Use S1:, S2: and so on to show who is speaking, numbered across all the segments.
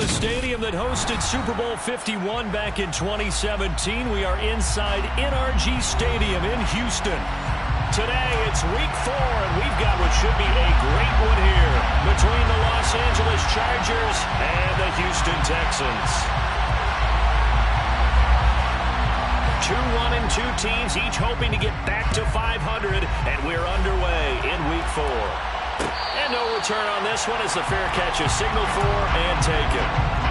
S1: the stadium that hosted Super Bowl 51 back in 2017. We are inside NRG Stadium in Houston. Today, it's week 4, and we've got what should be a great one here between the Los Angeles Chargers and the Houston Texans. 2-1-2 teams, each hoping to get back to 500, and we're underway in week 4. And no return on this one as the fair catch is signaled for and taken.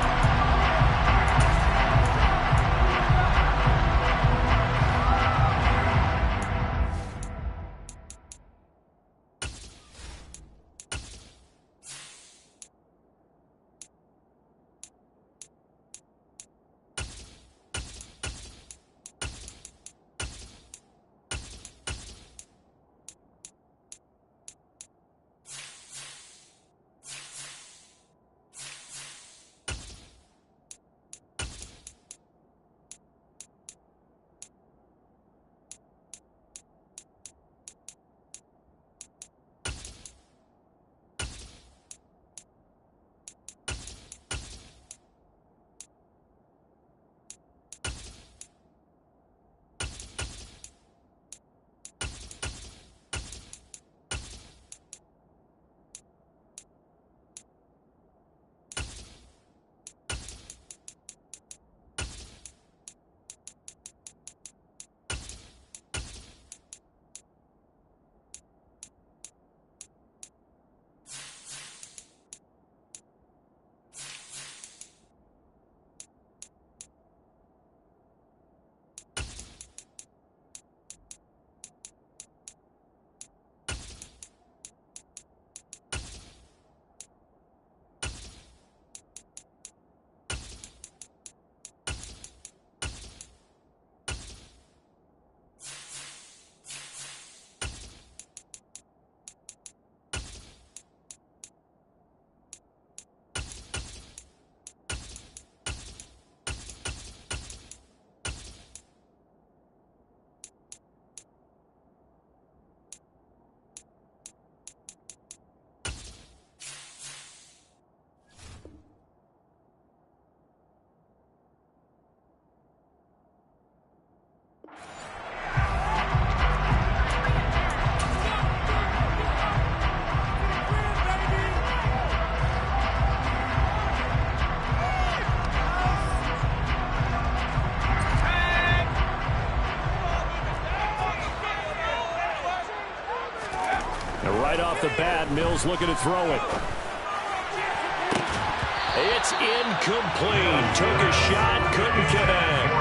S1: Right off the bat, Mills looking to throw it. It's incomplete. Took a shot, couldn't connect.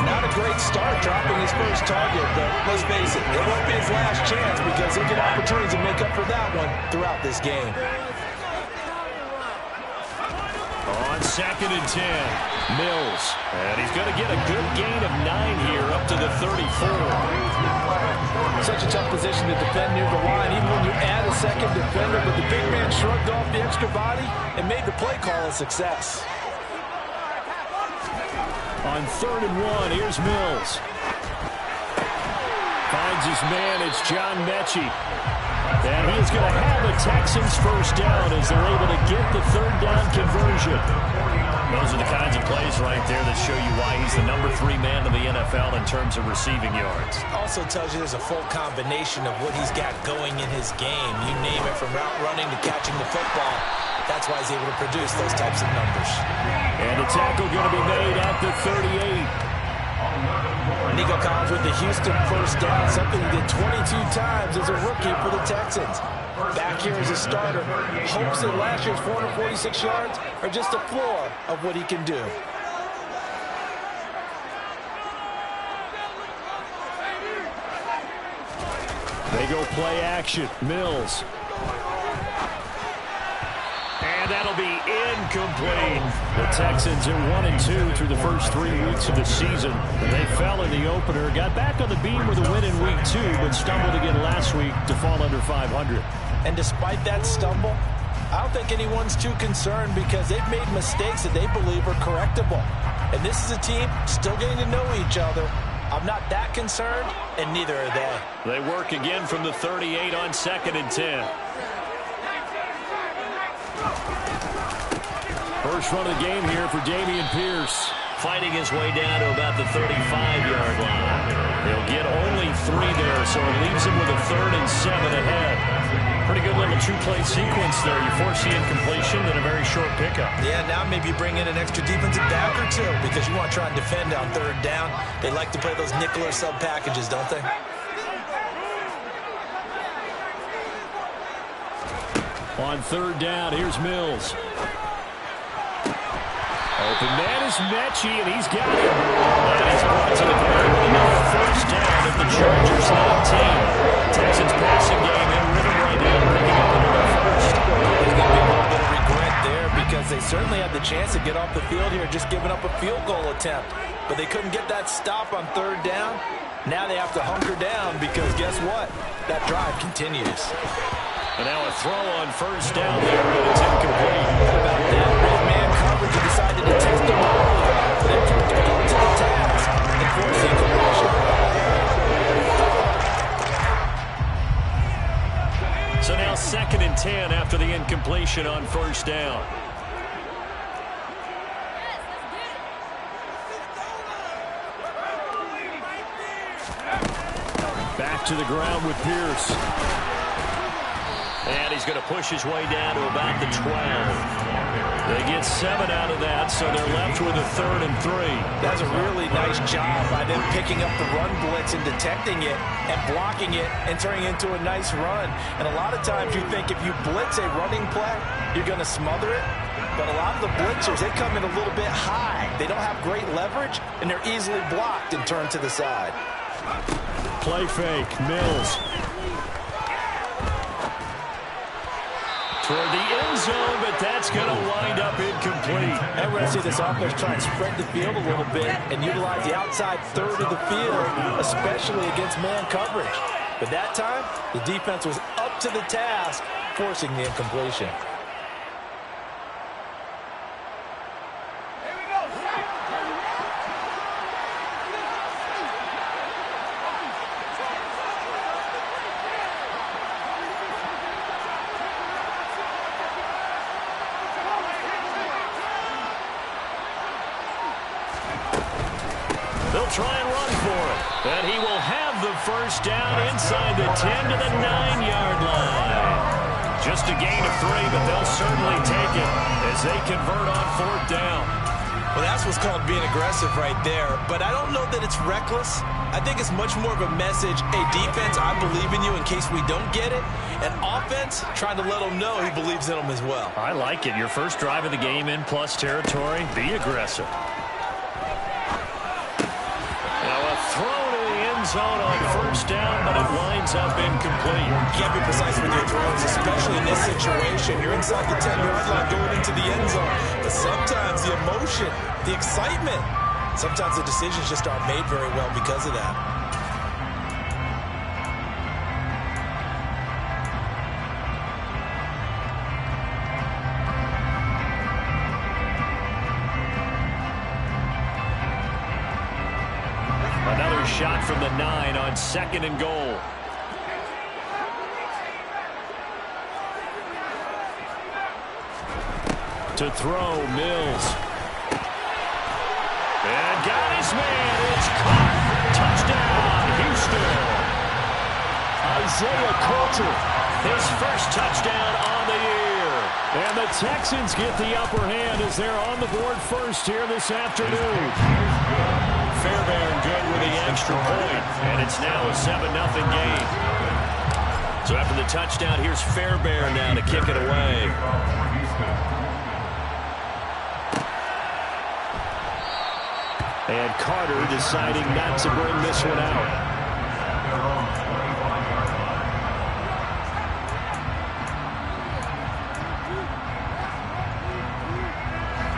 S2: Not a great start dropping his first target, but let's face it, it won't be his last chance because he'll get opportunities to make up for that one throughout this game.
S1: On 2nd and 10, Mills. And he's going to get a good gain of 9 here up to the 34.
S2: Such a tough position to defend near the line, even when you add a second defender, but the big man shrugged off the extra body and made the play call a success.
S1: On 3rd and 1, here's Mills. Finds his man, it's John Mechie. And he is going to have the Texans first down as they're able to get the 3rd down conversion. Those are the kinds of plays right there that show you why he's the number 3 man in the NFL in terms of receiving yards.
S2: Also tells you there's a full combination of what he's got going in his game. You name it, from route running to catching the football. That's why he's able to produce those types of numbers.
S1: And a tackle going to be made at the 38.
S2: Nico Collins with the Houston first down, something he did 22 times as a rookie for the Texans. Back here as a starter, hopes that last year's 446 yards are just a floor of what he can do.
S1: They go play action. Mills. And that'll be incomplete. The Texans are 1-2 through the first 3 weeks of the season. They fell in the opener, got back on the beam with a win in week 2, but stumbled again last week to fall under 500.
S2: And despite that stumble, I don't think anyone's too concerned because they've made mistakes that they believe are correctable. And this is a team still getting to know each other. I'm not that concerned, and neither are they.
S1: They work again from the 38 on 2nd and 10. First run of the game here for Dameon Pierce.
S3: Fighting his way down to about the 35-yard line.
S1: He'll get only 3 there, so it leaves him with a 3rd and 7 ahead. Pretty good little 2-play sequence there. You force the incompletion, then a very short pickup.
S2: Yeah, now maybe you bring in an extra defensive back or two because you want to try and defend on 3rd down. They like to play those nickel or sub packages, don't they?
S1: On 3rd down, here's Mills. Open man is Mechie, and he's got it. And he's brought to the ground with another 1st down at the Chargers 19. Texans passing game in rhythm right now, picking up another 1st.
S2: There's going to be a little bit of regret there because they certainly had the chance to get off the field here, just giving up a field goal attempt. But they couldn't get that stop on 3rd down. Now they have to hunker down because guess what? That drive continues.
S1: And now a throw on 1st down there, but it's incomplete.
S2: What about that? Red man coverage decided to test them early. But they're trying to go to the task and force the incompletion.
S1: So now 2nd and 10 after the incompletion on 1st down. Back to the ground with Pierce. And he's going to push his way down to about the 12. They get 7 out of that, so they're left with a 3rd and 3.
S2: That's a really nice job by them picking up the run blitz and detecting it and blocking it and turning it into a nice run. And a lot of times you think if you blitz a running play, you're going to smother it. But a lot of the blitzers, they come in a little bit high. They don't have great leverage, and they're easily blocked and turned to the side.
S1: Play fake, Mills. Toward the end zone, but that's going to wind up incomplete.
S2: And we're going to see this offense try and spread the field a little bit and utilize the outside 3rd of the field, especially against man coverage. But that time, the defense was up to the task, forcing the incompletion.
S1: They'll try and run for it. And he will have the 1st down inside the 10 to the 9-yard line. Just a gain of 3, but they'll certainly take it as they convert on 4th down.
S2: Well, that's what's called being aggressive right there. But I don't know that it's reckless. I think it's much more of a message, hey, defense, I believe in you in case we don't get it. And offense, trying to let them know he believes in them as well.
S1: I like it. Your first drive of the game in plus territory, be aggressive. Zone on 1st down, but it winds up incomplete.
S2: You can't be precise with your throws, especially in this situation. You're inside the 10-yard line going into the end zone. But sometimes the emotion, the excitement, sometimes the decisions just aren't made very well because of that.
S1: Shot from the 9 on 2nd and goal. To throw, Mills. And got his man. It's caught. Touchdown, Houston. Isaiah Coulter, his 1st touchdown on the year. And the Texans get the upper hand as they're on the board 1st here this afternoon. Fairbairn good with the extra point, and it's now a 7-0 game. So after the touchdown, here's Fairbairn now to kick it away. And Carter deciding not to bring this one out.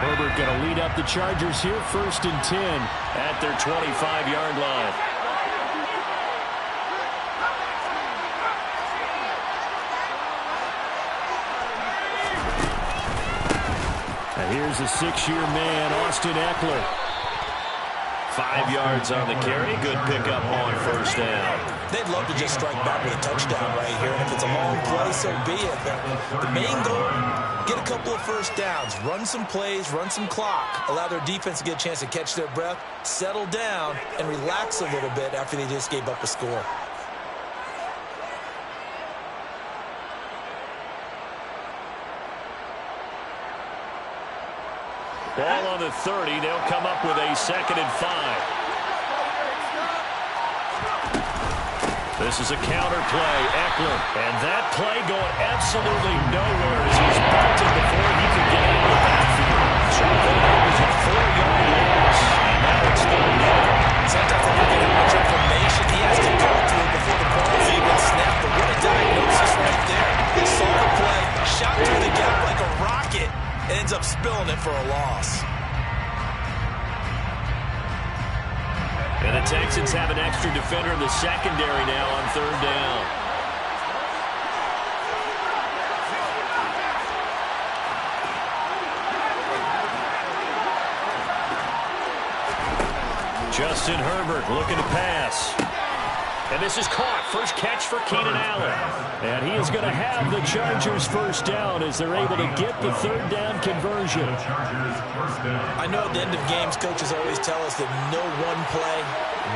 S1: Herbert going to lead up the Chargers here, 1st and 10 at their 25-yard line. And here's a 6-year man, Austin Eckler. 5 yards on the carry. Good pickup on 1st down.
S2: They'd love to just strike back with a touchdown right here. And if it's a long play, so be it. But the main goal, get a couple couple of first downs, run some plays, run some clock, allow their defense to get a chance to catch their breath, settle down, and relax a little bit after they just gave up a score.
S1: Ball on the 30. They'll come up with a 2nd and 5. This is a counter play. Ekeler. And that play going absolutely nowhere as he's bolted before he could get out of the backfield. So that was a 4-yard loss. And now it's 3rd down.
S2: Sometimes they don't get that much information. He has to go through it before the ball is even snapped. But what a diagnosis right there. He saw the play, shot through the gap like a rocket, and ends up spilling it for a loss.
S1: And the Texans have an extra defender in the secondary now on 3rd down. Justin Herbert looking to pass. And this is caught. First catch for Keenan Allen. And he is going to have the Chargers first down as they're able to get the 3rd down conversion.
S2: I know at the end of games, coaches always tell us that no one play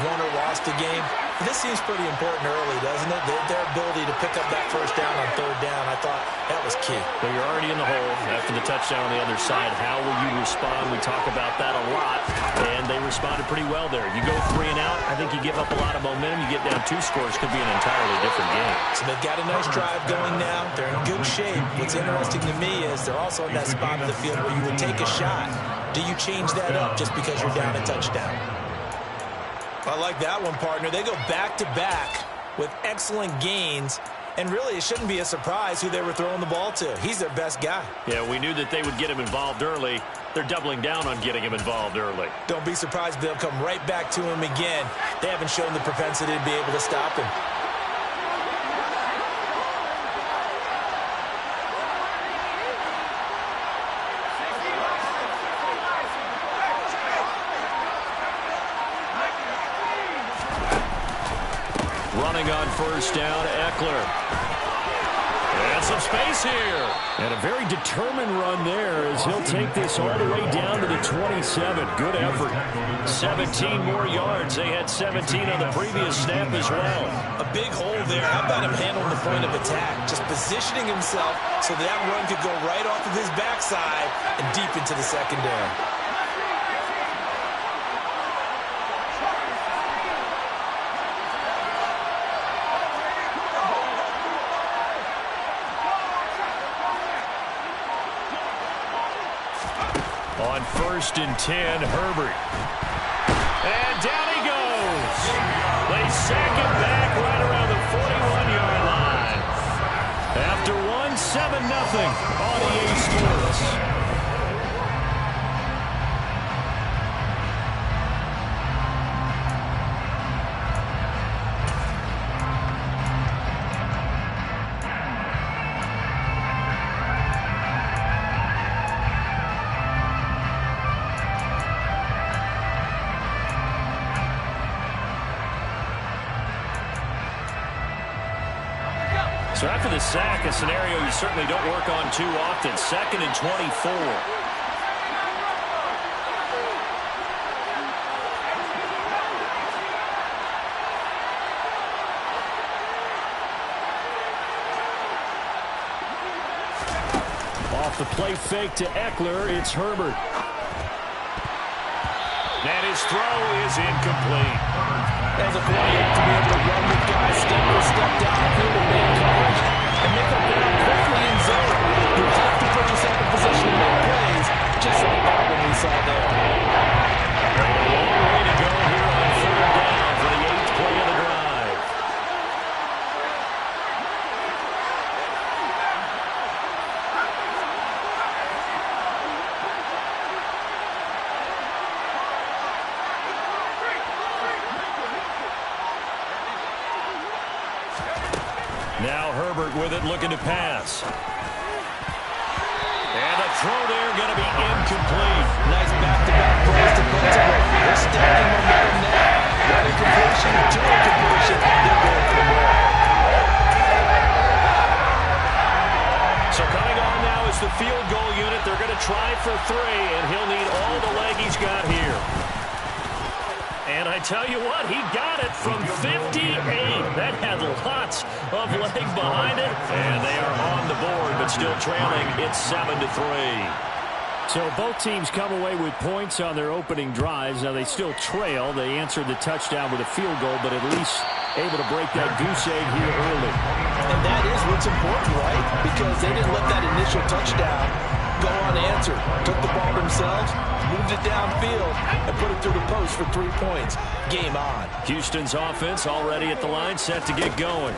S2: won or lost a game. But this seems pretty important early, doesn't it? Their ability to pick up that first down on 3rd down, I thought that was key.
S1: Well, you're already in the hole after the touchdown on the other side. How will you respond? We talk about that a lot, and they responded pretty well there. You go 3 and out, I think you give up a lot of momentum. You get down 2 scores, could be an entirely different game.
S2: So they've got a nice drive going now. They're in good shape. What's interesting to me is they're also in that spot of the field where you would take a shot. Do you change that up just because you're down a touchdown? I like that one, partner. They go back-to-back with excellent gains, and really it shouldn't be a surprise who they were throwing the ball to. He's their best guy.
S1: Yeah, we knew that they would get him involved early. They're doubling down on getting him involved early.
S2: Don't be surprised if they'll come right back to him again. They haven't shown the propensity to be able to stop him.
S1: Running on first down, Ekeler. And some space here. And a very determined run there as he'll take this all the way down to the 27. Good effort. 17 more yards. They had 17 on the previous snap as well.
S2: A big hole there. How about him handling the point of attack? Just positioning himself so that run could go right off of his backside and deep into the secondary.
S1: On 1st and 10, Herbert. And down he goes. They sack him back right around the 41-yard line. After 7-0 on EA Sports. So after the sack, a scenario you certainly don't work on too often. 2nd and 24. Off the play fake to Ekeler, it's Herbert. And his throw is incomplete.
S2: There's a play to be able to run with guys step down through the man coverage and make up ground quickly in zone. You have to put yourself in position to make plays, just like that one we saw there.
S1: A long way to go here on 3rd down for the 8th play of the drive. Now Herbert with it, looking to pass. And a throw there going to be incomplete.
S2: Nice back-to-back plays defensively. They're stacking momentum now. One incompletion, 2 incompletion. They're going for more.
S1: So coming on now is the field goal unit. They're going to try for 3, and he'll need all the leg he's got here. And I tell you what, he got it from 58. That had lots of leg behind it. And they are on the board, but still trailing. It's 7-3. So both teams come away with points on their opening drives. Now they still trail. They answered the touchdown with a field goal, but at least able to break that goose egg here early.
S2: And that is what's important, right? Because they didn't let that initial touchdown go unanswered. Took the ball themselves, moved it downfield, and put it through the post for 3 points. Game on.
S1: Houston's offense already at the line, set to get going.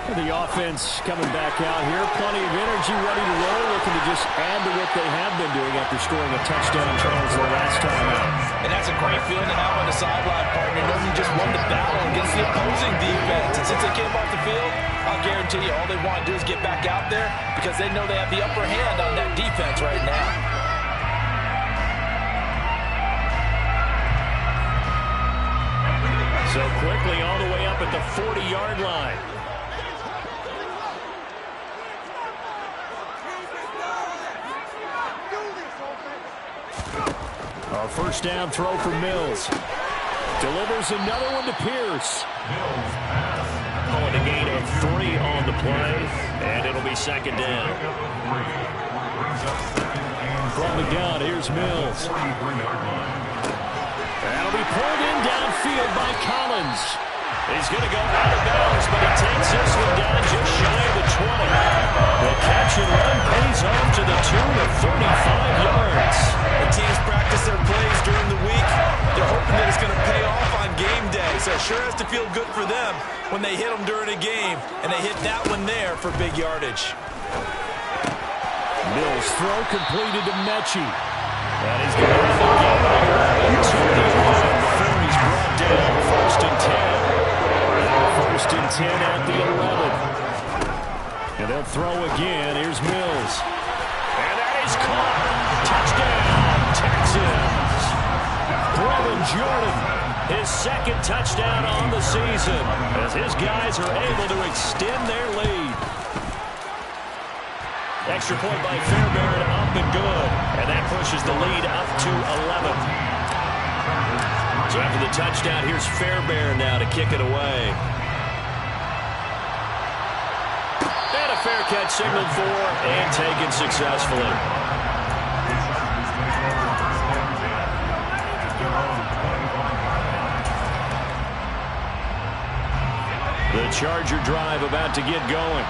S1: The offense coming back out here. Plenty of energy, ready to roll, looking to just add to what they have been doing after scoring a touchdown challenge the last time out.
S2: And that's a great feeling to have on the sideline, partner, knowing you just won the battle against the opposing defense. And since they came off the field, I'll guarantee you all they want to do is get back out there because they know they have the upper hand on that defense right now.
S1: So quickly all the way up at the 40-yard line. A first down throw for Mills. Delivers another one to Pierce. Calling a gain of 3 on the play, and it'll be second down. From the gun, here's Mills. That'll be pulled in downfield by Collins. He's going to go out of bounds, but he takes this one down just shy of the 20. The catch and run pays off to the tune of 35 yards.
S2: The teams practice their plays during the week. They're hoping that it's going to pay off on game day. So it sure has to feel good for them when they hit them during a game. And they hit that one there for big yardage.
S1: Mills throw completed to Mechie. And he's going to get to the line before he's brought down. First and 10. First and 10 at the 11. And they'll throw again. Here's Mills. And that is caught. Touchdown, Texans. Brevin Jordan, his second touchdown on the season as his guys are able to extend their lead. Extra point by Fairbairn, up and good. And that pushes the lead up to 11. So after the touchdown, here's Fairbairn now to kick it away. And a fair catch signaled for and taken successfully. The Charger drive about to get going.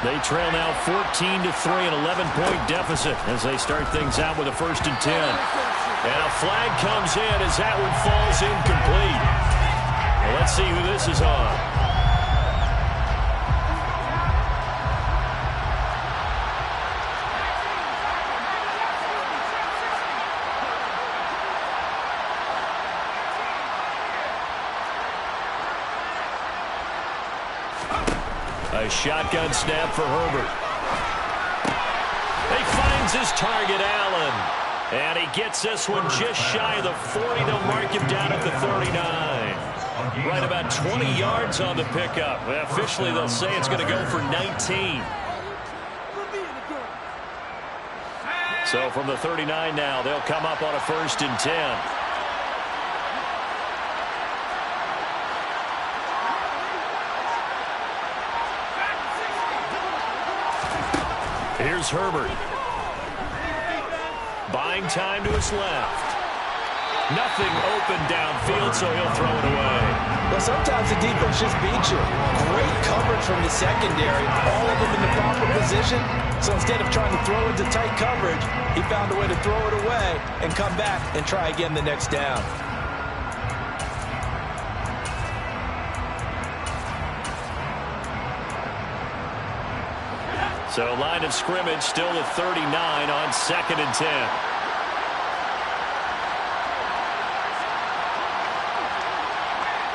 S1: They trail now 14-3, an 11-point deficit as they start things out with a first and 10. And a flag comes in as that one falls incomplete. Well, let's see who this is on. A shotgun snap for Herbert. He finds his target, Allen. And he gets this one just shy of the 40. They'll mark him down at the 39. Right about 20 yards on the pickup. Officially, they'll say it's going to go for 19. So from the 39 now, they'll come up on a first and 10. Here's Herbert. Buying time to his left. Nothing open downfield, so he'll throw it away.
S2: Well, sometimes the defense just beats you. Great coverage from the secondary. All of them in the proper position. So instead of trying to throw into tight coverage, he found a way to throw it away and come back and try again the next down.
S1: So line of scrimmage still at 39 on second and 10.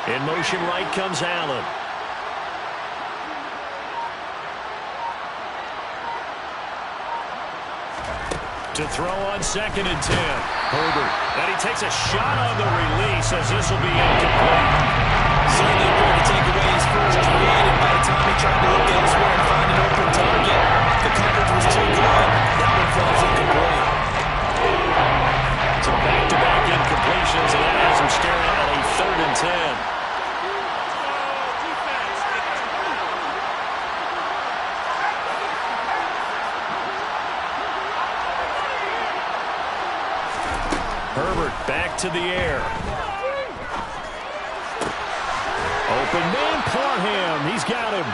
S1: In motion right comes Allen. To throw on second and 10. Herbert. And he takes a shot on the release as this will be incomplete.
S2: Certainly appeared to take away his first read, and by the time he tried to look elsewhere and find an open target, the coverage was too good. That one
S1: Herbert back to the air. Open man, Parham. He's got him.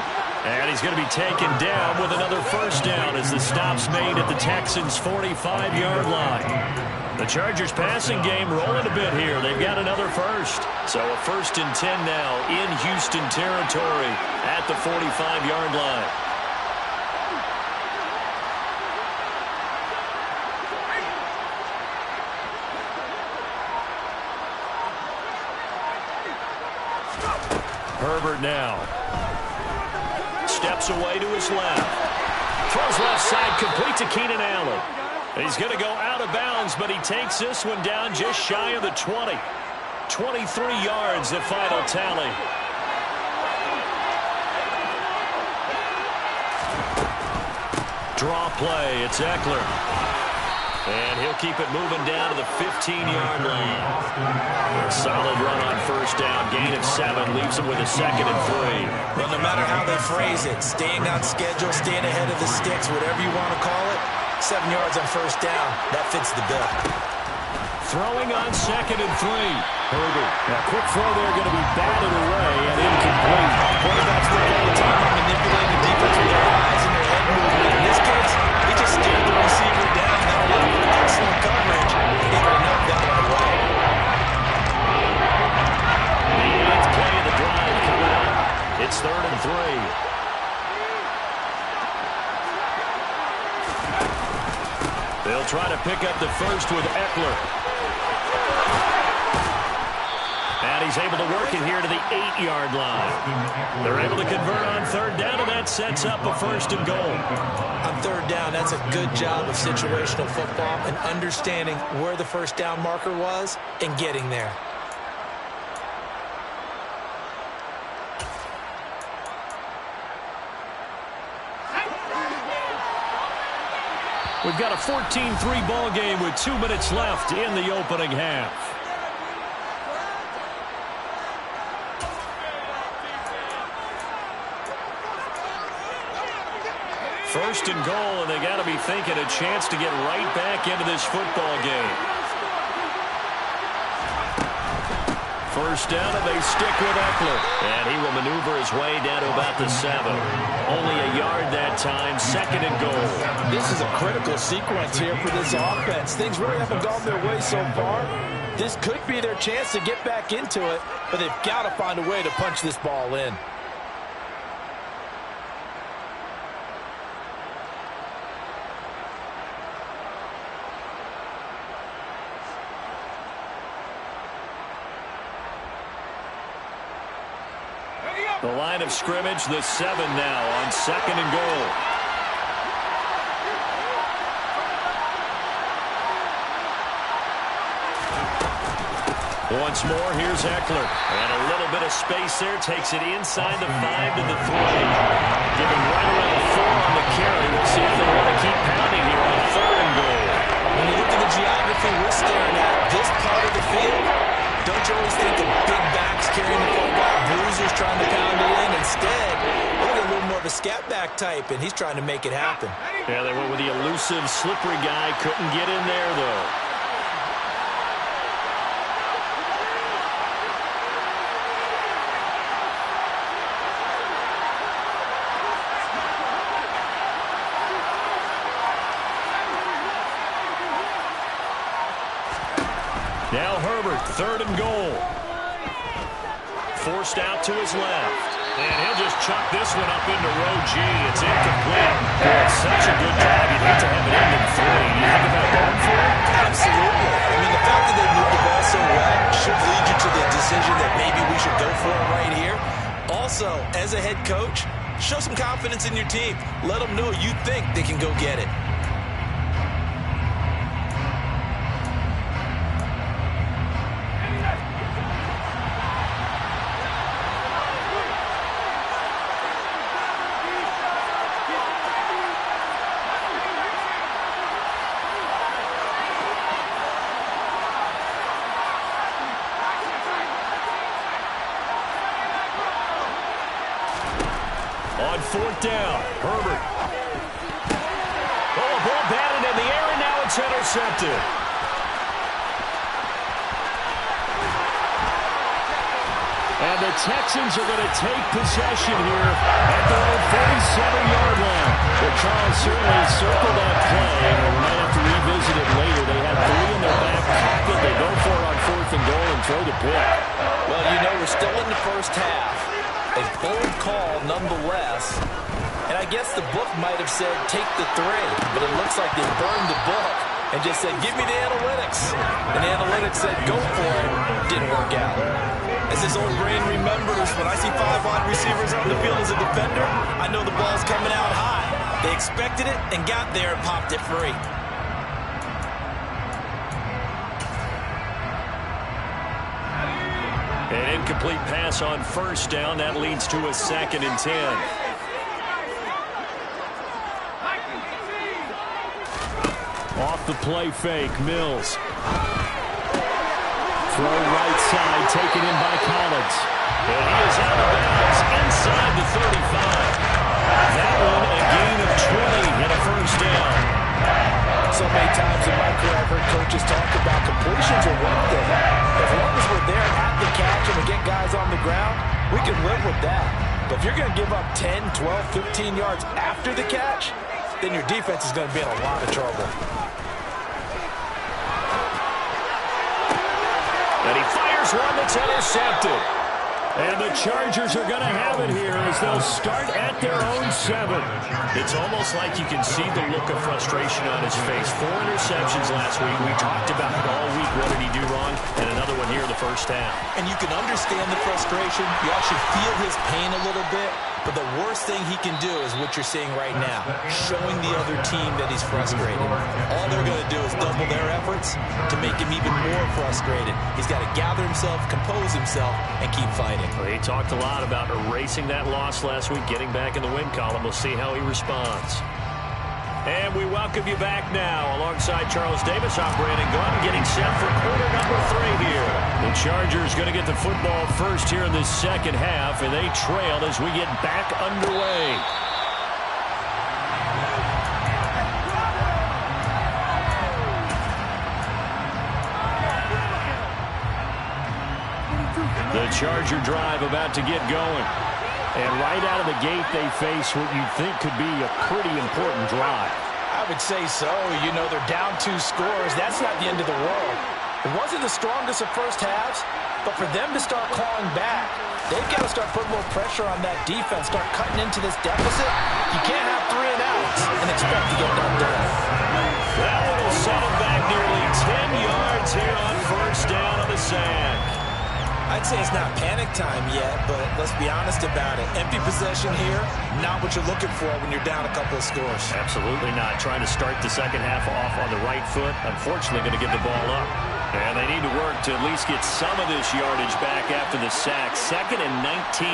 S1: And he's going to be taken down with another first down as the stop's made at the Texans' 45-yard line. The Chargers passing game rolling a bit here. They've got another first. So a 1st and 10 now in Houston territory at the 45-yard line. Herbert now. Steps away to his left. Throws left side, complete to Keenan Allen. He's going to go out of bounds, but he takes this one down just shy of the 20. 23 yards, the final tally. Draw play, it's Eckler. And he'll keep it moving down to the 15-yard line. A solid run on first down. Gain of 7 leaves him with a 2nd and 3.
S2: Well, no matter how they phrase it, staying on schedule, staying ahead of the sticks, whatever you want to call it, 7 yards on first down, that fits the bill.
S1: Throwing on 2nd and 3. Herbert. Now, quick throw there, going to be batted away and incomplete.
S2: Quarterbacks work all the time on manipulating the defense with their eyes and their head movement. In this case, he just stared the receiver down. That was excellent coverage. Able to knock that one away.
S1: The 8th play of the drive coming up. It's 3rd and 3. They'll try to pick up the first with Eckler. And he's able to work it here to the 8-yard line. They're able to convert on 3rd down, and that sets up a 1st and goal.
S2: On 3rd down, that's a good job of situational football and understanding where the first down marker was and getting there.
S1: We've got a 14-3 ball game with 2 minutes left in the opening half. First and goal, and they got to be thinking a chance to get right back into this football game. First down, and they stick with Eckler. And he will maneuver his way down to about the 7. Only a yard that time, 2nd and goal.
S2: This is a critical sequence here for this offense. Things really haven't gone their way so far. This could be their chance to get back into it, but they've got to find a way to punch this ball in.
S1: The line of scrimmage, the 7 now on 2nd and goal. Once more, here's Eckler. And a little bit of space there. Takes it inside the 5 to the 3. Giving right around the 4 on the carry. We'll see if they want to keep pounding here on 3rd and goal.
S2: When you look at the geography we're staring at, this part of the field, don't you always think of big backs carrying the football, bruisers trying to pound it in? Instead, look at a little more of a scat back type, and he's trying to make it happen.
S1: Yeah, they went with the elusive, slippery guy. Couldn't get in there, though. Now Herbert, 3rd and goal. Forced out to his left. And he'll just chuck this one up into row G. It's incomplete. It's such a good drive. You'd hate to have it end in 3. Do you think about going for it?
S2: Absolutely. I mean, the fact that they moved the ball so well should lead you to the decision that maybe we should go for it right here. Also, as a head coach, show some confidence in your team. Let them know you think they can go get it.
S1: On 4th down, Herbert. Oh, a ball batted in the air, and now it's intercepted. And the Texans are going to take possession here at their own 47-yard line. Well, Charles certainly circled that play, and we might have to revisit it later. They had 3 in their back pocket. They go for it on 4th and goal and throw the pick.
S2: Well, you know, we're still in the first half. A bold call nonetheless. And I guess the book might have said take the 3, but it looks like they burned the book and just said give me the analytics. And the analytics said go for it. Didn't work out. As his old brain remembers, when I see 5 wide receivers on the field as a defender, I know the ball's coming out high. They expected it and got there and popped it free.
S1: An incomplete pass on 1st down. That leads to a 2nd and 10. Off the play fake, Mills. Throw right side, taken in by Collins. And he is out of bounds inside the 35. That one a gain of 20 and a 1st down.
S2: So many times in my career I've heard coaches talk about completions are one thing. As long as we're there at the catch and we get guys on the ground, we can live with that. But if you're going to give up 10, 12, 15 yards after the catch, then your defense is going to be in a lot of trouble.
S1: And he fires one that's intercepted. And the Chargers are going to have it here as they'll start at their own 7. It's almost like you can see the look of frustration on his face. 4 interceptions last week. We talked about it all week. What did he do wrong? And another one here in the first half.
S2: And you can understand the frustration. You actually feel his pain a little bit. But the worst thing he can do is what you're seeing right now, showing the other team that he's frustrated. All they're going to do is double their efforts to make him even more frustrated. He's got to gather himself, compose himself, and keep fighting.
S1: Well, he talked a lot about erasing that loss last week, getting back in the win column. We'll see how he responds. And we welcome you back now. Alongside Charles Davis, I'm Brandon Gaudin, getting set for quarter number 3 here. The Chargers going to get the football first here in this second half, and they trail as we get back underway. The Charger drive about to get going. And right out of the gate, they face what you think could be a pretty important drive.
S2: I would say so. You know, they're down 2 scores. That's not the end of the world. It wasn't the strongest of first halves, but for them to start clawing back, they've got to start putting more pressure on that defense, start cutting into this deficit. You can't have 3 and outs and expect to get that done.
S1: That one will set them back nearly 10 yards here on 1st down on the sack.
S2: I'd say it's not panic time yet, but let's be honest about it. Empty possession here, not what you're looking for when you're down a couple of scores.
S1: Absolutely not. Trying to start the second half off on the right foot. Unfortunately, going to give the ball up. And they need to work to at least get some of this yardage back after the sack. 2nd and 19.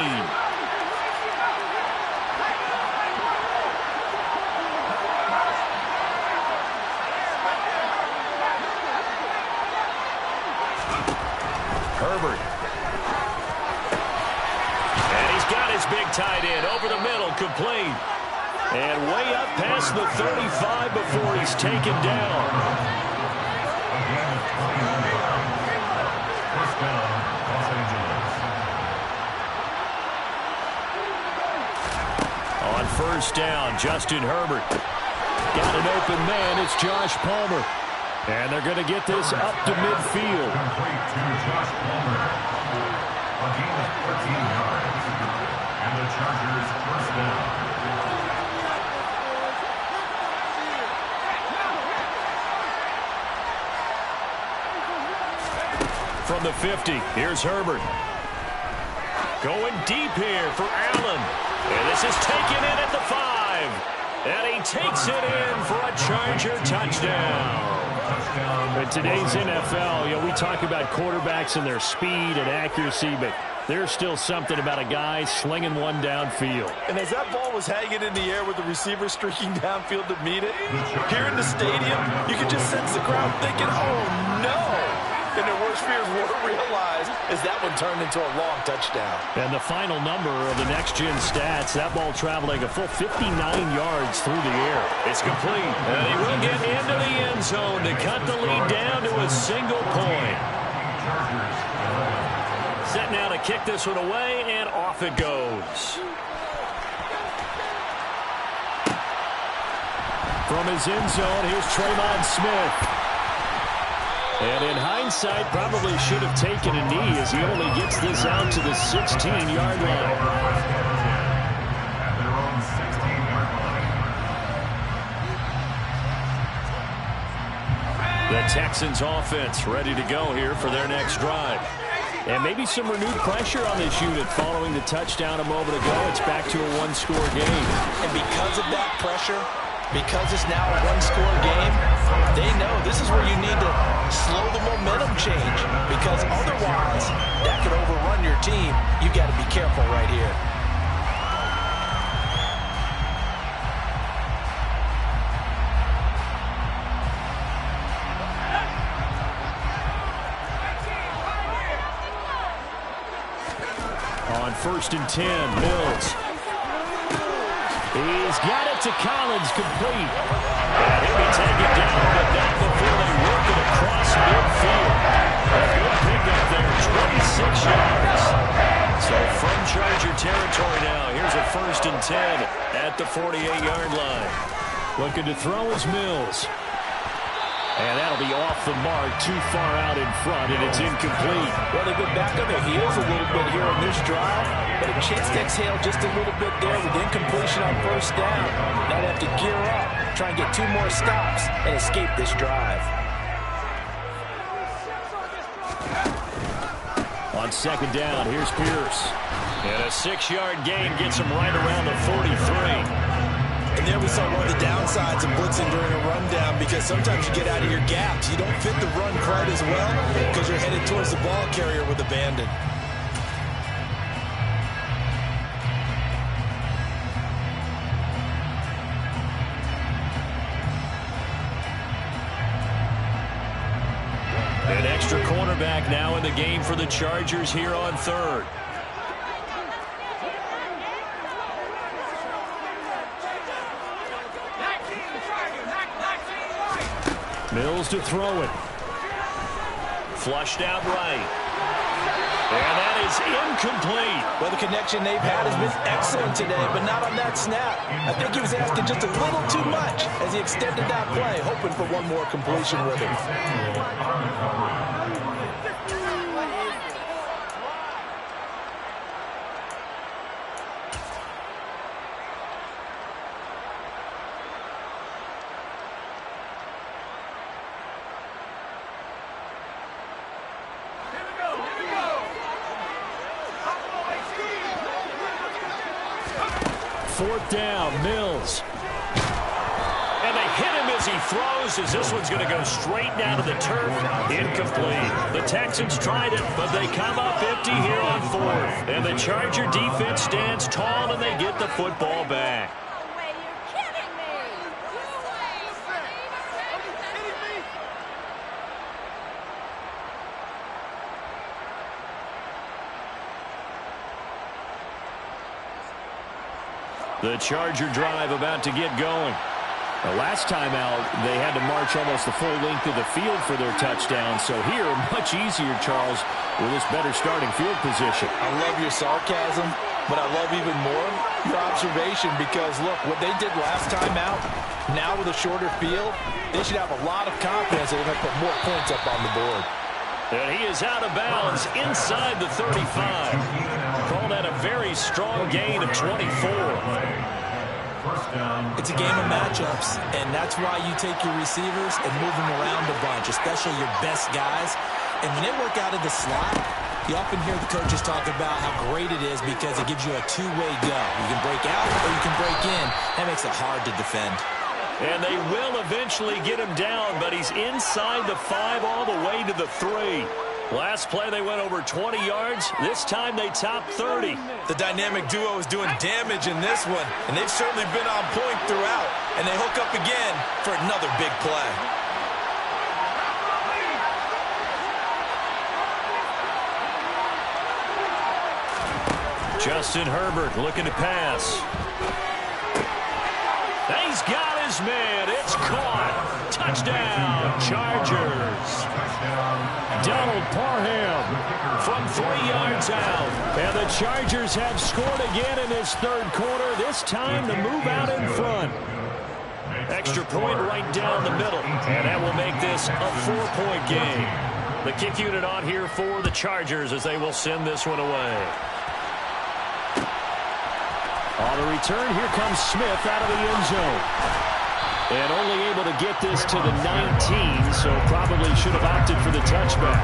S1: Herbert. Big tight end over the middle, complete. And way up past the 35 before he's taken down. On 1st down, Justin Herbert. Got an open man, it's Josh Palmer. And they're going to get this up to midfield.
S4: Chargers first down.
S1: From the 50, here's Herbert. Going deep here for Allen. And this is taken in at the 5. And he takes it in for a Charger touchdown. In today's NFL, we talk about quarterbacks and their speed and accuracy, but there's still something about a guy slinging one downfield.
S2: And as that ball was hanging in the air with the receiver streaking downfield to meet it, here in the stadium, you could just sense the crowd thinking, oh, no. And their worst fears were realized as that one turned into a long touchdown.
S1: And the final number of the next-gen stats, that ball traveling a full 59 yards through the air. It's complete. And he will get into the end zone to cut the lead down to a single point. Set now to kick this one away, and off it goes. From his end zone, here's Tremon Smith. And in hindsight, probably should have taken a knee as he only gets this out to the 16-yard line. The Texans offense ready to go here for their next drive. And maybe some renewed pressure on this unit following the touchdown a moment ago. It's back to a one-score game.
S2: And because of that pressure, because it's now a one-score game, they know this is where you need to slow the momentum change, because otherwise that could overrun your team. You got to be careful right here.
S1: On 1st and 10, Mills. He's got it to Collins, complete. And he'll be taken down, but not before they work it across midfield. A good pickup there, 26 yards. So from Charger territory now, here's a 1st and 10 at the 48-yard line. Looking to throw is Mills. And that'll be off the mark, too far out in front, and it's incomplete.
S2: Well, they've been back on their heels a little bit here on this drive, but a chance to exhale just a little bit there with incompletion on 1st down. Now they have to gear up, try and get 2 more stops, and escape this drive.
S1: On 2nd down, here's Pierce. And a 6-yard gain gets him right around the 43.
S2: And there we saw one of the downsides of blitzing during a rundown, because sometimes you get out of your gaps. You don't fit the run quite as well because you're headed towards the ball carrier with abandon.
S1: An extra cornerback now in the game for the Chargers here on 3rd. Mills to throw it. Flushed out right. And that is incomplete.
S2: Well, the connection they've had has been excellent today, but not on that snap. I think he was asking just a little too much as he extended that play, hoping for one more completion with him.
S1: Fourth down, Mills. And they hit him as he throws, as this one's going to go straight down to the turf. Incomplete. The Texans tried it, but they come up empty here on 4th. And the Charger defense stands tall, and they get the football back. The Charger drive about to get going. The last time out, they had to march almost the full length of the field for their touchdown. So here, much easier, Charles, with this better starting field position.
S2: I love your sarcasm, but I love even more your observation, because, look, what they did last time out, now with a shorter field, they should have a lot of confidence that they're going to put more points up on the board.
S1: And he is out of bounds inside the 35. Call that a very strong gain of 24.
S2: It's a game of matchups, and that's why you take your receivers and move them around a bunch, especially your best guys. And when they work out of the slot, you often hear the coaches talk about how great it is because it gives you a two-way go. You can break out or you can break in. That makes it hard to defend.
S1: And they will eventually get him down, but he's inside the 5 all the way to the 3. Last play, they went over 20 yards. This time, they topped 30.
S2: The dynamic duo is doing damage in this one, and they've certainly been on point throughout. And they hook up again for another big play. Justin Herbert looking to pass.
S1: He's got his man. It's caught. Touchdown, Chargers. Donald Parham from 3 yards out. And the Chargers have scored again in this third quarter. This time to move out in front. Extra point right down the middle. And that will make this a 4-point game. The kick unit on here for the Chargers as they will send this one away. On the return, here comes Smith out of the end zone. And only able to get this to the 19, so probably should have opted for the touchback.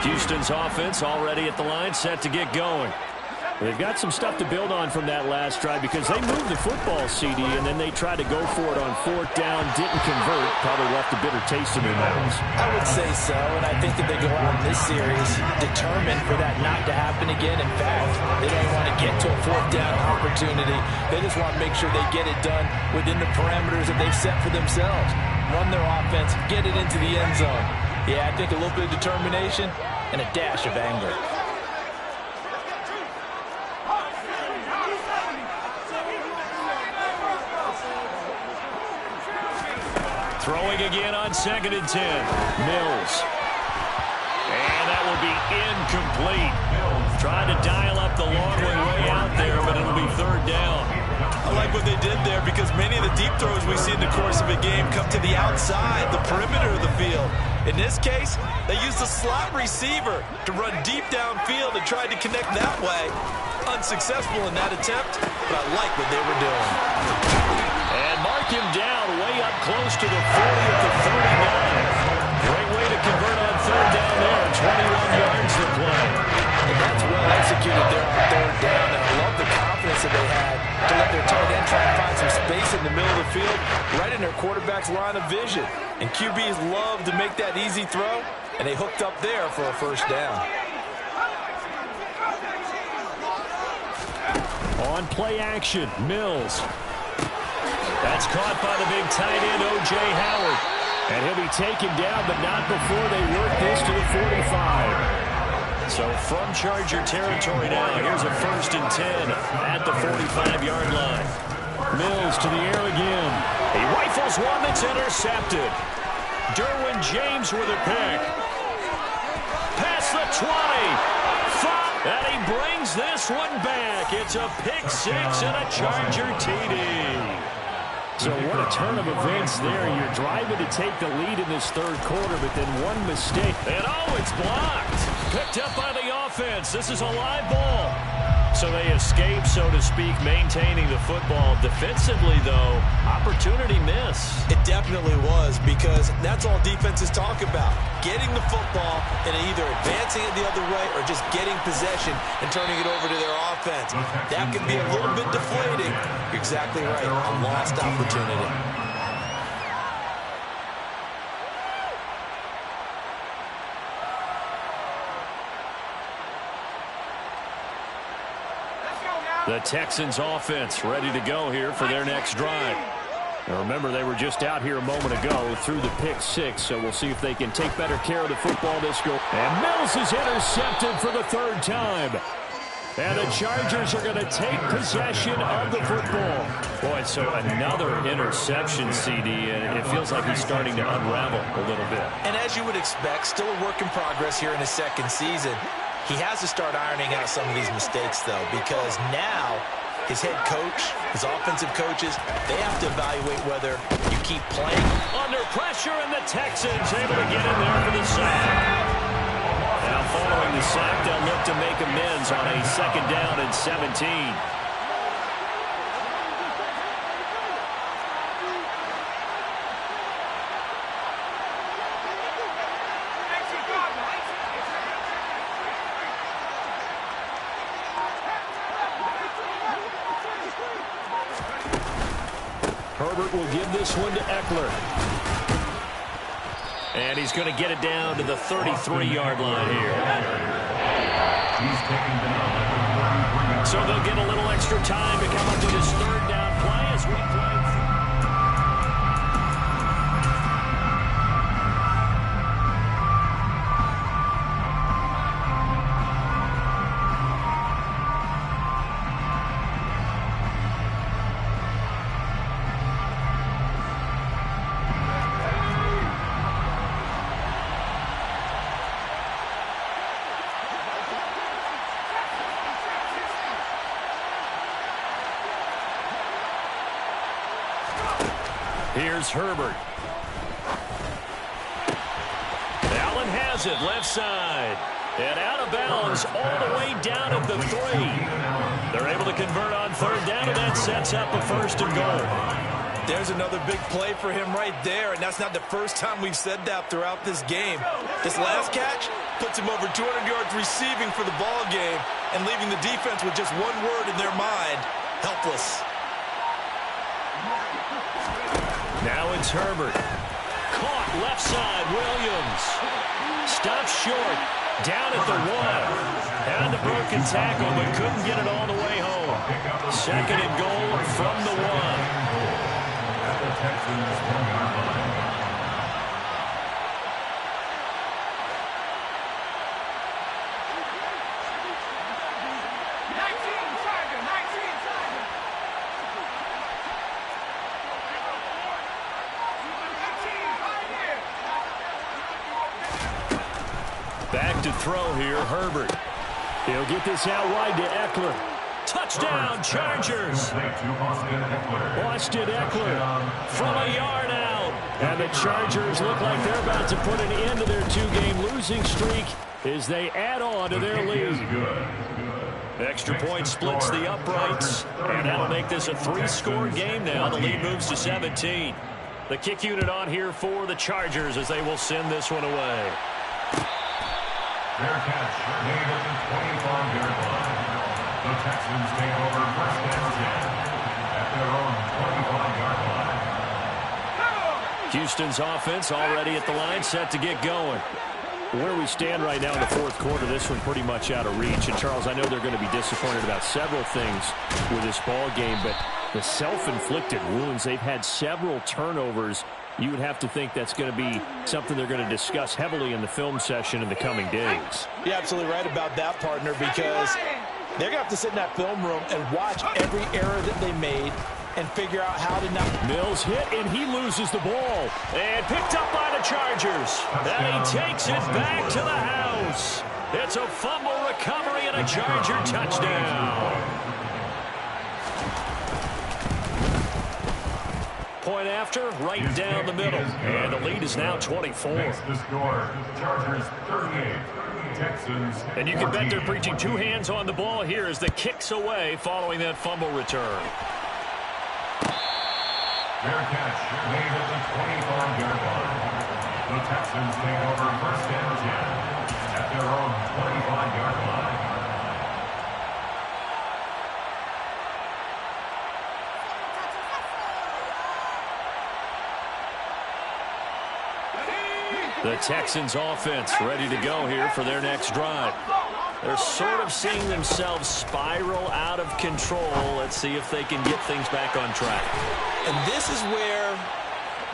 S1: Houston's offense already at the line, set to get going. They've got some stuff to build on from that last drive because they moved the football, CD, and then they tried to go for it on 4th down, didn't convert, probably left a bitter taste in their mouths.
S2: I would say so, and I think that they go out in this series determined for that not to happen again. In fact, they don't want to get to a 4th down opportunity. They just want to make sure they get it done within the parameters that they've set for themselves. Run their offense, get it into the end zone. Yeah, I think a little bit of determination and a dash of anger.
S1: Throwing again on 2nd and 10. Mills. And that will be incomplete. Trying to dial up the long way out there, but it'll be 3rd down.
S4: I like what they did there because many of the deep throws we see in the course of a game come to the outside, the perimeter of the field. In this case, they used the slot receiver to run deep downfield and tried to connect that way. Unsuccessful in that attempt, but I like what they were doing.
S1: And mark him down way up close to the 40 at the 39. Great way to convert on 3rd down there. 21 yards to play.
S2: And that's well executed there on 3rd down. And I love the confidence that they had to let their tight end try and find some space in the middle of the field, right in their quarterback's line of vision. And QBs love to make that easy throw, and they hooked up there for a 1st down.
S1: On play action, Mills. That's caught by the big tight end, O.J. Howard. And he'll be taken down, but not before they work this to the 45. So from Charger territory now, here's a 1st and 10 at the 45-yard line. Mills to the air again. He rifles one that's intercepted. Derwin James with a pick. Past the 20. And he brings this one back. It's a pick 6 and a Charger TD. So what a turn of events there. You're driving to take the lead in this 3rd quarter, but then one mistake. And oh, it's blocked. Picked up by the offense. This is a live ball. So they escape, so to speak, maintaining the football. Defensively, though, opportunity miss.
S4: It definitely was, because that's all defenses talk about. Getting the football and either advancing it the other way or just getting possession and turning it over to their offense. That can be a little bit deflating. You're exactly right. A lost opportunity.
S1: The Texans offense ready to go here for their next drive. Now remember, they were just out here a moment ago through the pick 6, so we'll see if they can take better care of the football this go. And Mills is intercepted for the 3rd time. And the Chargers are going to take possession of the football. Boy, so another interception, CD, and it feels like he's starting to unravel a little bit.
S2: And as you would expect, still a work in progress here in his 2nd season. He has to start ironing out some of these mistakes, though, because now his head coach, his offensive coaches, they have to evaluate whether you keep playing.
S1: Under pressure, and the Texans able to get in there for the sack. Now following the sack, they'll look to make amends on a 2nd down and 17. Herbert will give this one to Eckler. And he's going to get it down to the 33-yard line here. So they'll get a little extra time to come up with this 3rd down play as we play. Here's Herbert. Allen has it, left side. And out of bounds all the way down at the 3. They're able to convert on third down, and that sets up a 1st and goal.
S4: There's another big play for him right there, and that's not the first time we've said that throughout this game. This last catch puts him over 200 yards receiving for the ball game and leaving the defense with just one word in their mind: helpless.
S1: Now it's Herbert. Caught left side, Williams. Stopped short, down at the 1. Had the broken tackle, but couldn't get it all the way home. 2nd and goal from the 1.
S5: Texans 1-yard line.
S1: Back to throw here, Herbert. He'll get this out wide to Eckler. Touchdown, Chargers. Austin Eckler from a yard out. And the Chargers look like they're about to put an end to their 2-game losing streak as they add on to their lead. Extra point splits the uprights, and that'll make this a 3-score game now. The lead moves to 17. The kick unit on here for the Chargers as they will send this one away.
S5: Fair catch made at the 25-yard line. The Texans take over 1st and 10 at their own 25-yard line.
S1: Houston's offense already at the line, set to get going. Where we stand right now in the 4th quarter, this one pretty much out of reach. And, Charles, I know they're going to be disappointed about several things with this ball game, but the self-inflicted wounds, they've had several turnovers. You would have to think that's going to be something they're going to discuss heavily in the film session in the coming days.
S2: You're absolutely right about that, partner, because they're going to have to sit in that film room and watch every error that they made and figure out how to not.
S1: Mills hit, and he loses the ball. And picked up by the Chargers. And he takes it back to the house. It's a fumble recovery and a Charger touchdown. Point after, right down the middle. And the lead is now 24.
S5: Makes the score. Chargers 38. Texans.
S1: And you can bet they're preaching 2 hands on the ball here as the kick's away following that fumble return.
S5: Fair catch made at the 25-yard line. The Texans take over 1st and 10 at their own 25-yard line.
S1: The Texans offense ready to go here for their next drive. They're sort of seeing themselves spiral out of control. Let's see if they can get things back on track.
S2: And this is where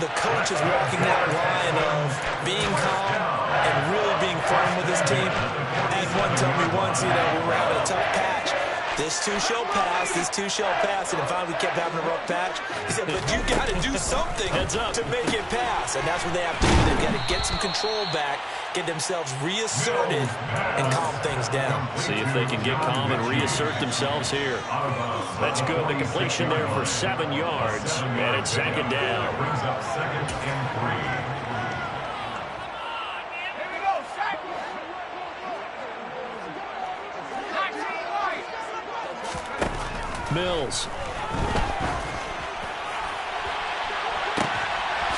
S2: the coach is walking that line of being calm and really being firm with his team. As one told me once, we were having a tough patch. This too shall pass, this too shall pass. And finally we kept having a rough patch. He said, but you got to do something to make it pass. And that's what they have to do. They've got to get some control back, get themselves reasserted, and calm things down.
S1: See if they can get calm and reassert themselves here. That's good. The completion there for 7 yards. And it's 2nd down.
S5: Brings up 2nd and 3.
S1: Mills.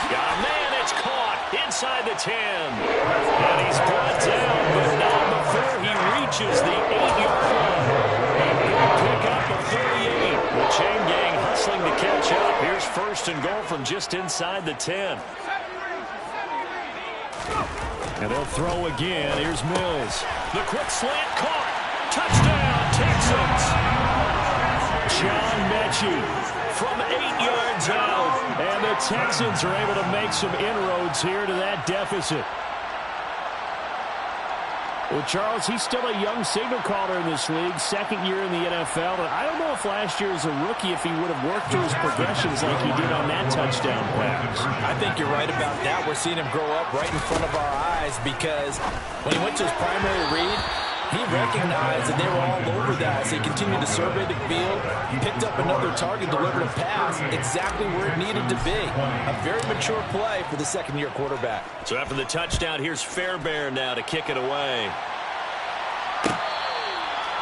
S1: Got a man, it's caught inside the 10. And he's brought down, but not before he reaches the 8-yard line. Pick up a 38. The chain gang hustling to catch up. Here's 1st and goal from just inside the 10. And they'll throw again. Here's Mills. The quick slant caught. Touchdown, Texans. John Mechie from 8 yards out. And the Texans are able to make some inroads here to that deficit. Well, Charles, he's still a young signal caller in this league, 2nd year in the NFL. And I don't know if last year as a rookie if he would have worked through his progressions like he did on that touchdown pass.
S2: I think you're right about that. We're seeing him grow up right in front of our eyes because when he went to his primary read, He recognized that they were all over that as he continued to survey the field, picked up another target, delivered a pass exactly where it needed to be. A very mature play for the second-year quarterback.
S1: So after the touchdown, here's Fairbairn now to kick it away.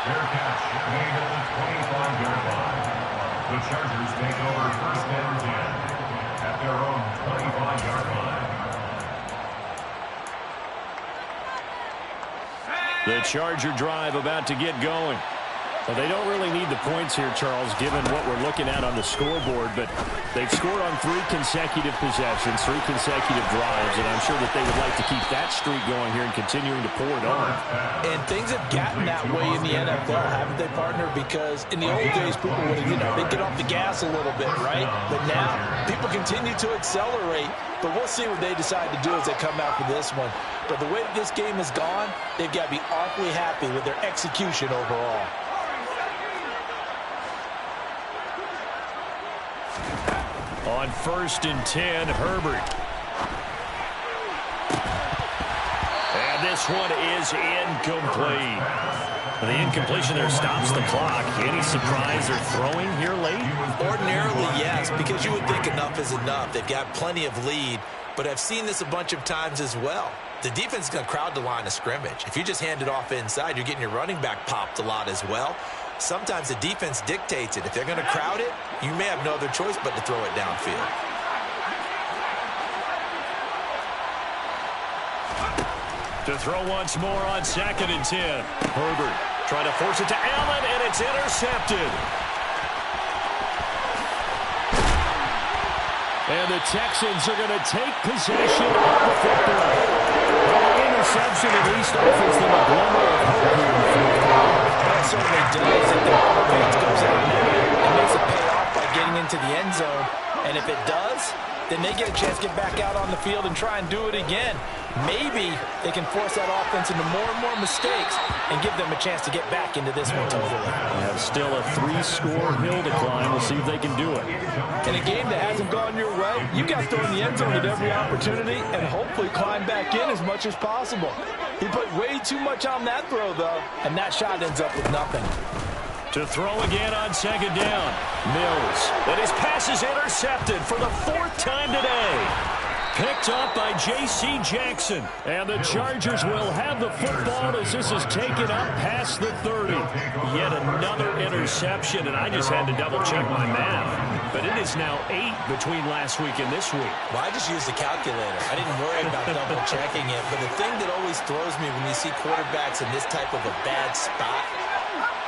S5: Fair catch made at the 25-yard line. The Chargers take over first and 10 at their own 25-yard line.
S1: The Charger drive about to get going. Well, they don't really need the points here, Charles, given what we're looking at on the scoreboard, but they've scored on 3 consecutive possessions, 3 consecutive drives, and I'm sure that they would like to keep that streak going here and continuing to pour it on.
S2: And things have gotten that way in the NFL, haven't they, partner? Because in the old days, people would, they'd get off the gas a little bit, right? But now, people continue to accelerate, but we'll see what they decide to do as they come out for this one. But the way that this game has gone, they've got to be awfully happy with their execution overall.
S1: On 1st and 10, Herbert. And this one is incomplete. The incompletion there stops the clock. Any surprise they're throwing here late?
S2: Ordinarily, yes, because you would think enough is enough. They've got plenty of lead, but I've seen this a bunch of times as well. The defense is going to crowd the line of scrimmage. If you just hand it off inside, you're getting your running back popped a lot as well. Sometimes the defense dictates it. If they're going to crowd it, you may have no other choice but to throw it downfield.
S1: To throw once more on 2nd and 10. Herbert trying to force it to Allen, and it's intercepted. And the Texans are going to take possession of the football. Well, the interception at least offers them a glimmer of hope here in the fourth quarter.
S2: That certainly does. If the offense goes out there and makes it pay off by getting into the end zone, and if it does, then they get a chance to get back out on the field and try and do it again. Maybe they can force that offense into more and more mistakes and give them a chance to get back into this one totally.
S1: They have still a 3-score hill to climb. We'll see if they can do it.
S2: In a game that hasn't gone your way, you got to throw in the end zone at every opportunity and hopefully climb back in as much as possible. He put way too much on that throw, though, and that shot ends up with nothing.
S1: To throw again on 2nd down. Mills. And his pass is intercepted for the 4th time today. Picked up by J.C. Jackson. And the Chargers will have the football as this is taken up past the 30. Yet another interception, and I just had to double-check my math. But it is now 8 between last week and this week.
S2: Well, I just used the calculator. I didn't worry about double-checking it. But the thing that always throws me when you see quarterbacks in this type of a bad spot,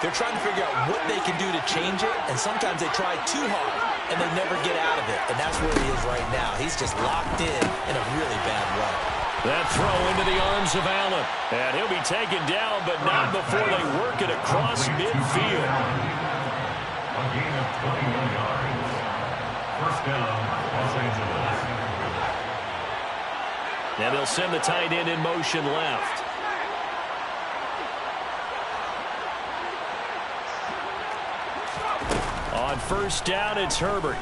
S2: they're trying to figure out what they can do to change it, and sometimes they try too hard, and they never get out of it. And that's where he is right now. He's just locked in a really bad way.
S1: That throw into the arms of Allen. And he'll be taken down, but not before they work it across midfield.
S5: A gain of 21 yards. First down, Los Angeles.
S1: And they'll send the tight end in motion left. On 1st down, it's Herbert.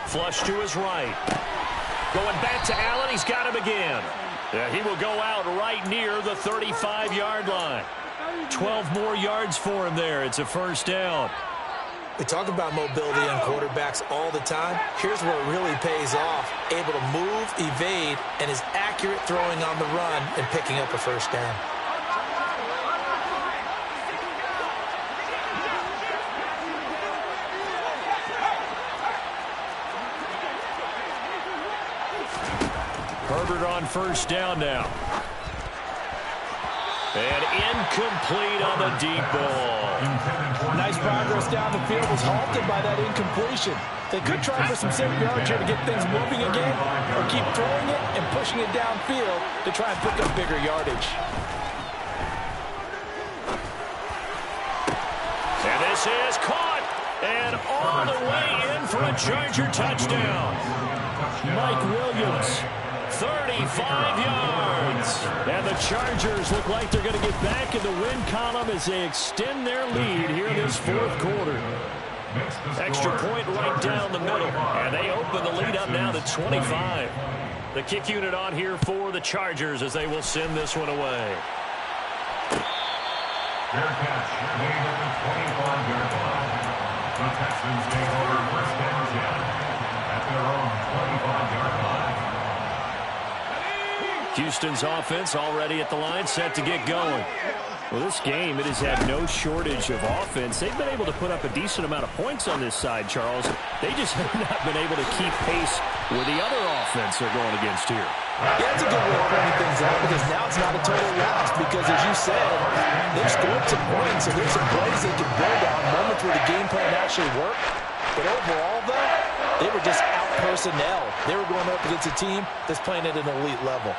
S1: Flush to his right. Going back to Allen. He's got him again. Yeah, he will go out right near the 35-yard line. 12 more yards for him there. It's a 1st down.
S2: We talk about mobility on quarterbacks all the time. Here's where it really pays off. Able to move, evade, and is accurate throwing on the run and picking up a 1st down.
S1: Herbert on 1st down now. And incomplete on the deep ball.
S2: Nice progress down the field was halted by that incompletion. They could try for some safe yards here to get things moving again, or keep throwing it and pushing it downfield to try and pick up bigger yardage.
S1: And this is caught, and all the way in for a Charger touchdown. Mike Williams. 35 yards. And the Chargers look like they're going to get back in the win column as they extend their lead here in this 4th quarter. Extra point right down the middle. And they open the lead up now to 25. The kick unit on here for the Chargers as they will send this one away.
S5: Fair catch made at the 25-yard line. The Texans take over first and 10 at their own 25-yard line.
S1: Houston's offense already at the line, set to get going. Well, this game, it has had no shortage of offense. They've been able to put up a decent amount of points on this side, Charles. They just have not been able to keep pace with the other offense they're going against here.
S2: Yeah, it's a good way of pointing things out because now it's not a total loss because, as you said, they've scored some points and there's some plays they can build on, moments where the game plan actually worked. But overall, though, they were just out personnel. They were going up against a team that's playing at an elite level.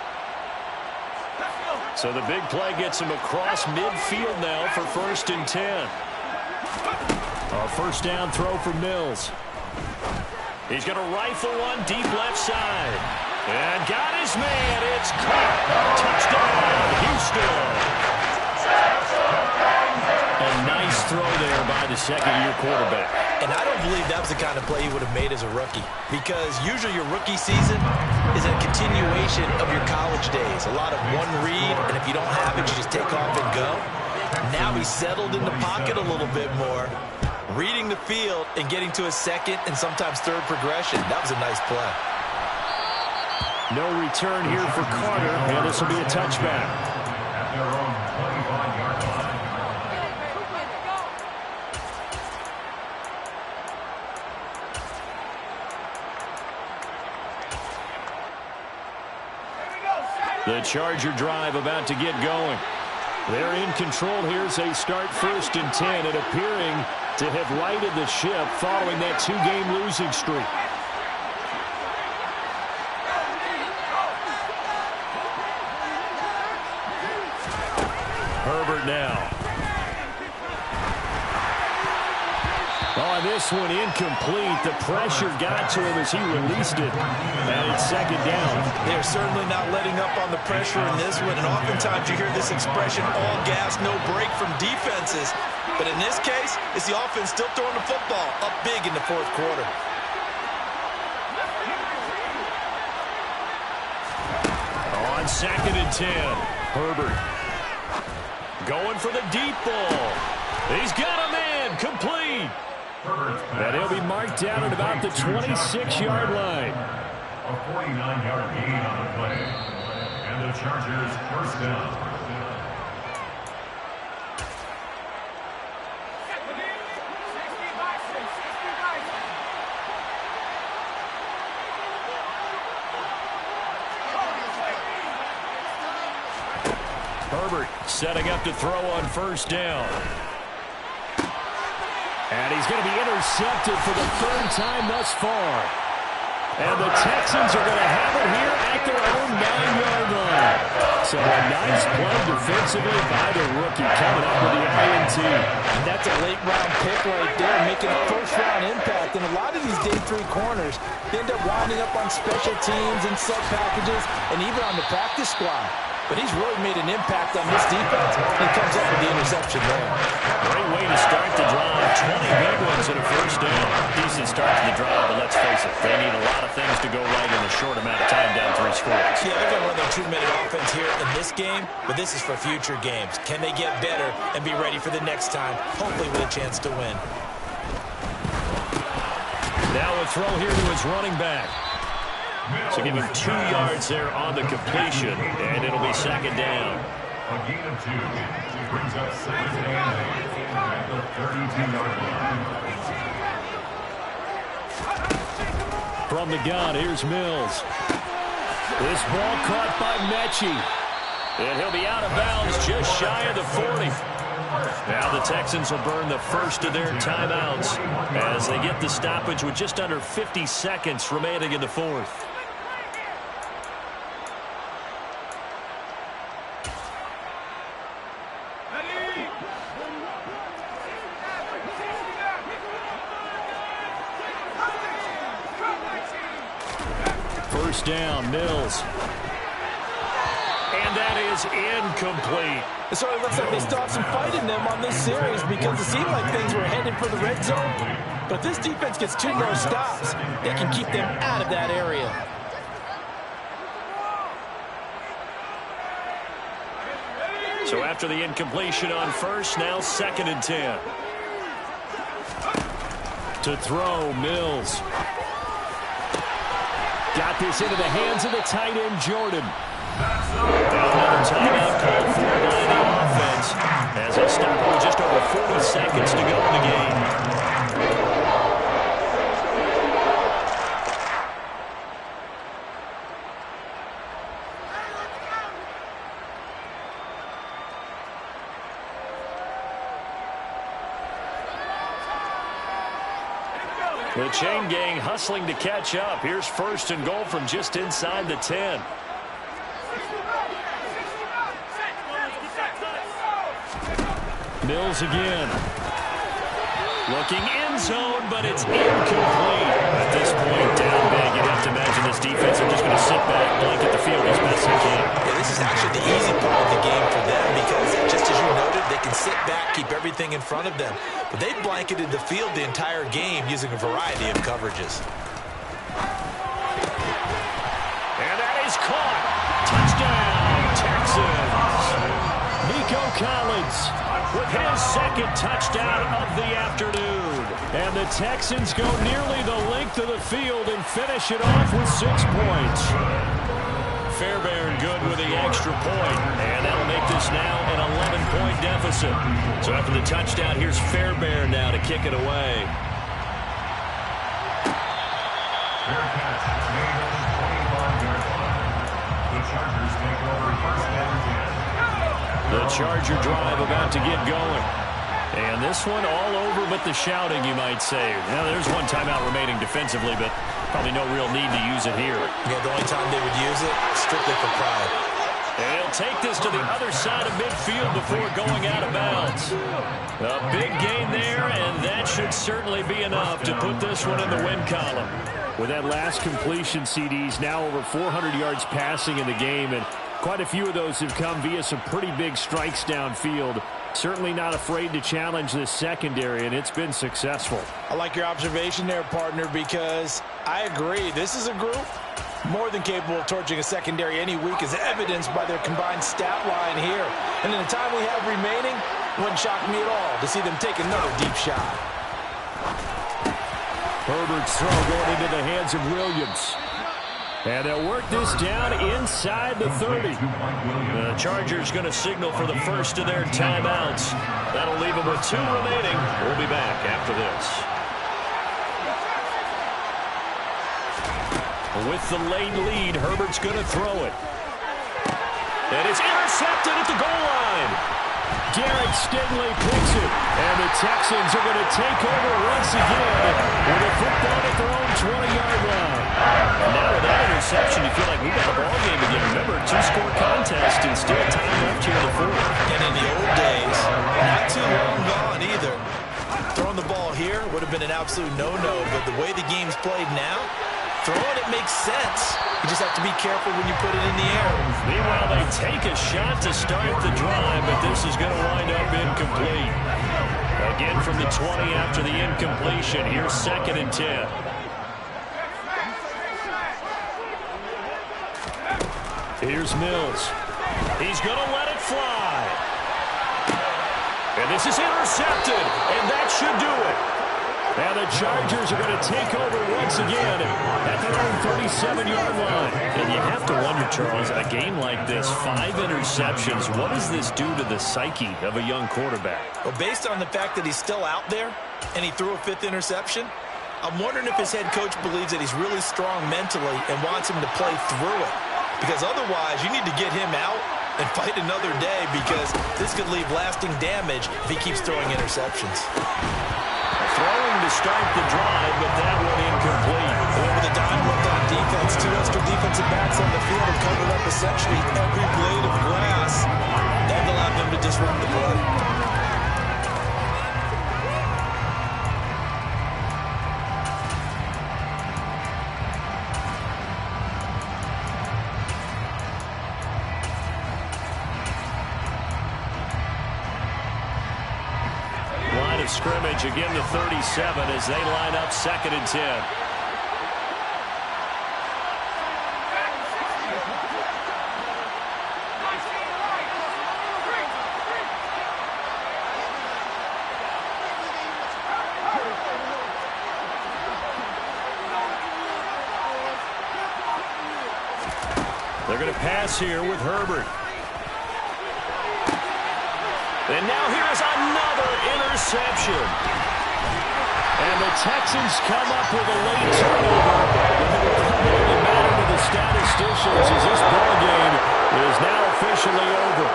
S1: So the big play gets him across midfield now for 1st and 10. A first down throw for Mills. He's going to rifle one deep left side. And got his man. It's caught. Touchdown, Houston. A nice throw there by the second-year quarterback.
S2: And I don't believe that was the kind of play he would have made as a rookie because usually your rookie season is a continuation of your college days. A lot of one read, and if you don't have it, you just take off and go. Now he's settled in the pocket a little bit more, reading the field and getting to a second and sometimes third progression. That was a nice play.
S1: No return here for Carter, and this will be a touchback.
S5: At their own 25-yard line.
S1: The Charger drive about to get going. They're in control here as they start 1st and 10 and appearing to have righted the ship following that 2-game losing streak. Herbert now. Oh, this one incomplete. The pressure got to him as he released it. And it's 2nd down.
S2: They're certainly not letting up on the pressure in this one. And oftentimes you hear this expression, all gas, no break from defenses. But in this case, it's the offense still throwing the football up big in the 4th quarter.
S1: On 2nd and 10, Herbert going for the deep ball. He's got a man, complete. And he'll be marked down at about the 26-yard line.
S5: A 49-yard gain on the play. And the Chargers first down.
S1: Herbert setting up to throw on 1st down. And he's going to be intercepted for the 3rd time thus far. And the Texans are going to have it here at their own 9-yard line. So a nice play defensively by the rookie coming up with the INT.
S2: And that's a late-round pick right there, making a first-round impact. And a lot of these day 3 corners end up winding up on special teams and sub packages and even on the practice squad. But he's really made an impact on this defense, and he comes up with the interception there.
S1: Great way to start the drive. 20 big ones and a 1st down. Decent start to the drive, but let's face it, they need a lot of things to go right in a short amount of time down 3 scores.
S2: Yeah, they're going to run their 2-minute offense here in this game, but this is for future games. Can they get better and be ready for the next time, hopefully with a chance to win?
S1: Now a throw here to his running back. So give him 2 yards there on the completion, and it'll be 2nd down.
S5: A gain of 2 brings up 2nd and 8 at the 32-yard line.
S1: From the gun, here's Mills. This ball caught by Mechie. And he'll be out of bounds just shy of the 40. Now the Texans will burn the first of their timeouts as they get the stoppage with just under 50 seconds remaining in the 4th. First down, Mills. And that is incomplete.
S2: So it looks like they still have some fight in them on this series because it seemed like things were headed for the red zone. But this defense gets 2 more stops. They can keep them out of that area.
S1: So after after the incompletion on first. Now 2nd and 10. To throw, Mills. Got this into the hands of the tight end, Jordan. Another timeout called for by the offense as they stop with just over 40 seconds to go in the game. The chain gang hustling to catch up. Here's 1st and goal from just inside the 10. Mills again. Looking end zone, but it's incomplete. At this point, down big, you'd have to imagine this defense are just going to sit back, blanket the field as best they can.
S2: Yeah, this is actually the easy part of the game for them because, just as you noted, they can sit back, keep everything in front of them. But they've blanketed the field the entire game using a variety of coverages.
S1: And that is caught. Touchdown, Texans. Nico Collins with his 2nd touchdown of the afternoon. And the Texans go nearly the length of the field and finish it off with 6 points. Fairbairn good with the extra point. And that'll make this now an 11-point deficit. So after the touchdown, here's Fairbairn now to kick it away.
S5: Fair catch made at the 25-yard line. The Chargers take over 1st and 10.
S1: The Charger drive about to get going. And this one all over but the shouting, you might say. Now, there's one timeout remaining defensively, but probably no real need to use it here.
S2: Yeah, the only time they would use it, strictly for pride.
S1: And he'll take this to the other side of midfield before going out of bounds. A big gain there, and that should certainly be enough to put this one in the win column. With that last completion, CDs now over 400 yards passing in the game, and quite a few of those have come via some pretty big strikes downfield. Certainly not afraid to challenge this secondary, and it's been successful.
S6: I like your observation there, partner, because I agree. This is a group more than capable of torching a secondary any week, as evidenced by their combined stat line here. And in the time we have remaining, it wouldn't shock me at all to see them take another deep shot.
S1: Herbert's throw going into the hands of Williams. And they'll work this down inside the 30. The Chargers going to signal for the first of their timeouts. That'll leave them with 2 remaining. We'll be back after this. With the late lead, Herbert's going to throw it. And it's intercepted at the goal line. Garrett Stingley picks it. And the Texans are going to take over once again with a football at their own 20-yard line. And now with that interception, you feel like we've got a ball game again. Remember, 2-score contest and still time left here in the 4th.
S2: And in the old days, not too long gone either. Throwing the ball here would have been an absolute no-no, but the way the game's played now, throwing it makes sense. You just have to be careful when you put it in the air.
S1: Meanwhile, they take a shot to start the drive, but this is going to wind up incomplete. Again from the 20 after the incompletion. Here's 2nd and 10. Here's Mills. He's going to let it fly. And this is intercepted, and that should do it. And the Chargers are going to take over once again at their own 37-yard line. And you have to wonder, Charles, a game like this, 5 interceptions, what does this do to the psyche of a young quarterback?
S2: Well, based on the fact that he's still out there and he threw a 5th interception, I'm wondering if his head coach believes that he's really strong mentally and wants him to play through it. Because otherwise, you need to get him out and fight another day, because this could leave lasting damage if he keeps throwing interceptions.
S1: Throwing to start the drive, but that one incomplete.
S2: And with the dime left on defense, 2 extra defensive backs on the field have covered up essentially every blade of grass. That allowed them to disrupt the play.
S1: Scrimmage again, the 37 as they line up 2nd and 10. They're going to pass here with Herbert. And now here's another interception. And the Texans come up with a late turnover. It will probably matter to the statisticians as this ball game is now officially over.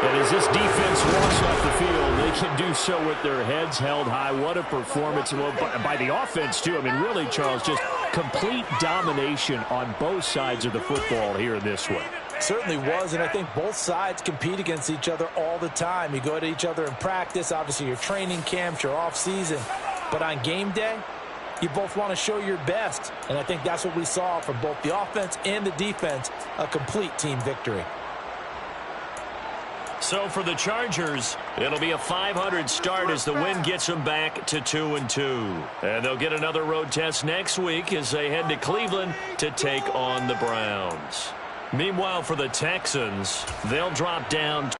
S1: And as this defense walks off the field, they can do so with their heads held high. What a performance by the offense, too. I mean, really, Charles, just complete domination on both sides of the football here in this one.
S6: Certainly was, and I think both sides compete against each other all the time. You go to each other in practice, obviously your training camps, your off-season. But on game day, you both want to show your best. And I think that's what we saw from both the offense and the defense, a complete team victory.
S1: So for the Chargers, it'll be a 500 start as the win gets them back to 2-2. And they'll get another road test next week as they head to Cleveland to take on the Browns. Meanwhile, for the Texans, they'll drop down